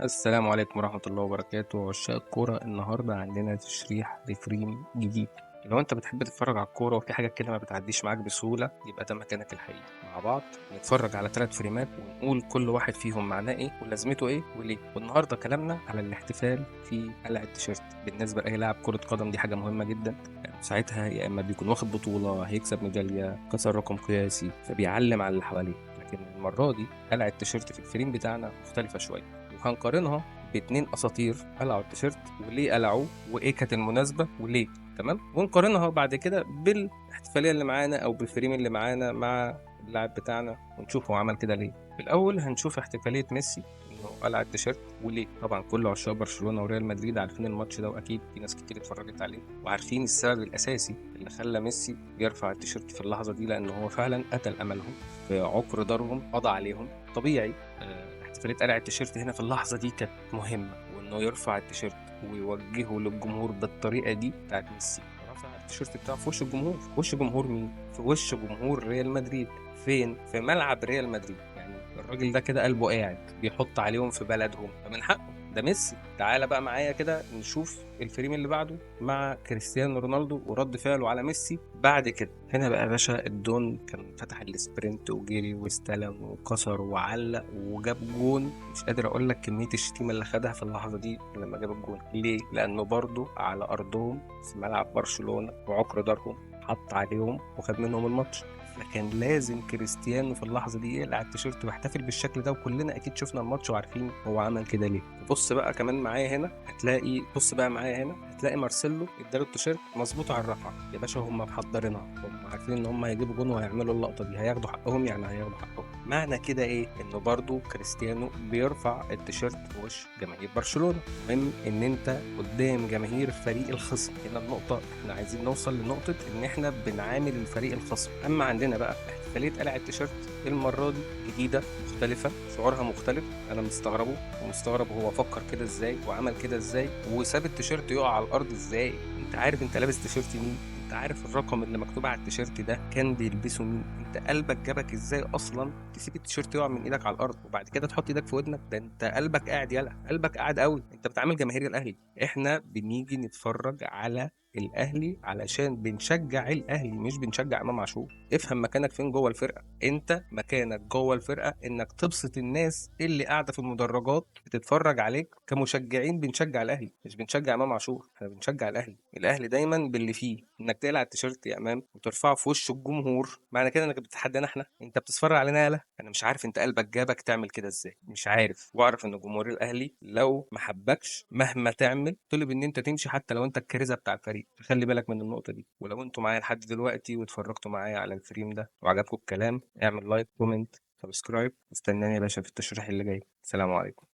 السلام عليكم ورحمة الله وبركاته عشاق الكورة. النهاردة عندنا تشريح لفريم جديد. لو انت بتحب تتفرج على الكورة وفي حاجة كده ما بتعديش معاك بسهولة، يبقى ده مكانك الحقيقي. مع بعض نتفرج على 3 فريمات ونقول كل واحد فيهم معناه ايه ولازمته ايه وليه. والنهاردة كلامنا على الاحتفال في قلع التيشيرت. بالنسبة لأي لاعب كرة قدم دي حاجة مهمة جدا، يعني ساعتها يا اما بيكون واخد بطولة، هيكسب ميدالية، كسر رقم قياسي، فبيعلم على اللي حواليه. لكن المرة دي قلع التيشيرت في الفريم بتاعنا مختلفة شوية، وهنقارنها باتنين اساطير قلعوا التيشيرت وليه قلعوه وايه كانت المناسبه وليه. تمام، ونقارنها بعد كده بالاحتفاليه اللي معانا او بالفريم اللي معانا مع اللاعب بتاعنا، ونشوف هو عمل كده ليه. في الاول هنشوف احتفاليه ميسي انه قلع التيشيرت وليه. طبعا كل عشاق برشلونه وريال مدريد عارفين الماتش ده، واكيد في ناس كتير اتفرجت عليه وعارفين السبب الاساسي اللي خلى ميسي يرفع التيشيرت في اللحظه دي، لان هو فعلا قتل املهم في عقر دارهم، قضى عليهم. طبيعي احتفالية قلع التيشيرت هنا في اللحظة دي كانت مهمة، وإنه يرفع التيشيرت ويوجهه للجمهور بالطريقة دي بتاعت ميسي. رفع التيشيرت بتاعه في وش الجمهور. في وش جمهور مين؟ في وش جمهور ريال مدريد. فين؟ في ملعب ريال مدريد. يعني الراجل ده كده قلبه قاعد بيحط عليهم في بلدهم، فمن حقه. ده ميسي. تعالى بقى معايا كده نشوف الفريم اللي بعده مع كريستيانو رونالدو ورد فعله على ميسي بعد كده. هنا بقى يا باشا الدون كان فتح السبرنت وجري واستلم وكسر وعلق وجاب جون. مش قادر اقول لك كمية الشتيمة اللي خدها في اللحظة دي لما جاب الجون. ليه؟ لانه برضه على ارضهم في ملعب برشلونة وعقر دارهم، حط عليهم وخد منهم الماتش. فكان لازم كريستيانو في اللحظة دي يقلع التيشيرت ويحتفل بالشكل ده، وكلنا أكيد شفنا الماتش وعارفين هو عمل كده ليه. بص بقى كمان معايا هنا هتلاقي، بص بقى معايا هنا هتلاقي مارسيلو اداله التيشيرت مظبوط على الرفعة. يا باشا هم محضرينها، هم عارفين ان هم هيجيبوا جون وهيعملوا اللقطة دي، هياخدوا حقهم، يعني هياخدوا حقهم. معنى كده ايه؟ انه برضو كريستيانو بيرفع التيشيرت في وش جماهير برشلونة. المهم ان انت قدام جماهير فريق الخصم. هنا النقطة، احنا عايزين نوصل لنقطة ان احنا بنعامل الفريق الخصم. اما عندنا بقى احتفالية قلع التيشيرت المرة دي جديدة مختلفة، شعورها مختلف. انا مستغربه ومستغرب هو فكر كده ازاي وعمل كده ازاي وساب التيشيرت يقع على الارض ازاي. انت عارف انت لابس تيشيرت مين؟ انت عارف الرقم اللي مكتوب على التيشيرت ده كان بيلبسه مين؟ انت قلبك جابك ازاي اصلا تسيب التيشيرت يقع من ايدك على الارض وبعد كده تحط ايدك في ودنك؟ ده انت قلبك قاعد، يلا قلبك قاعد قوي. انت بتعامل جماهير الاهلي. احنا بنيجي نتفرج على الاهلي علشان بنشجع الاهلي، مش بنشجع امام عاشور. افهم مكانك فين جوه الفرقه. انت مكانك جوه الفرقه انك تبسط الناس اللي قاعده في المدرجات بتتفرج عليك. كمشجعين بنشجع الاهلي مش بنشجع امام عاشور، احنا بنشجع الاهلي. الاهلي دايما باللي فيه. انك تقلع التيشيرت يا امام وترفعه في وش الجمهور معنى كده انك بتتحدانا احنا. انت بتتفرج علينا يالا. انا مش عارف انت قلبك جابك تعمل كده ازاي، مش عارف. واعرف ان جمهور الاهلي لو ما حبكش مهما تعمل طلب ان انت تمشي، حتى لو انت الكارثه بتاع الفريق. خلي بالك من النقطه دي. ولو انتوا معايا لحد دلوقتي واتفرجتوا معايا على الفريم ده وعجبكم الكلام، اعمل لايك، كومنت، سبسكرايب. استناني يا باشا في التشريح اللي جاي. السلام عليكم.